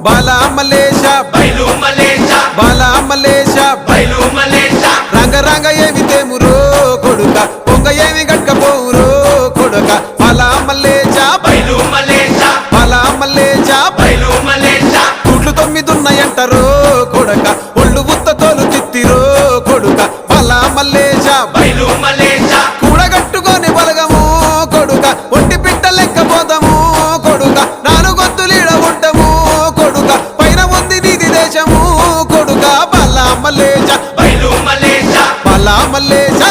బాలా మలేష బైలు మలేష బాలా మలేష బైలు మలేష రంగ రంగ ఏమి తేమురో కొడుక పొంగ ఏమి గట్టకపోవురో కొడుక బాలా మలేష బైలు మలేష బాలా మలేష బైలు మలేష గుడ్లు 9 ఉన్నాయంటారో కొడుక ఒళ్ళు ఉత్త తోలు తిత్తిరో కొడుక బాలా మలేష బైలు మలేష కూడగట్టుకొని బలగము కొడుక ఒంటి పిట్ట లెక్క పోదాము కొడుక 4 గొంతులీడ ఉంటాము కొడుక పైన ఉంది నీది దేశము కొడుక బాలా మలేష బైలు మలేష బాలా మలేష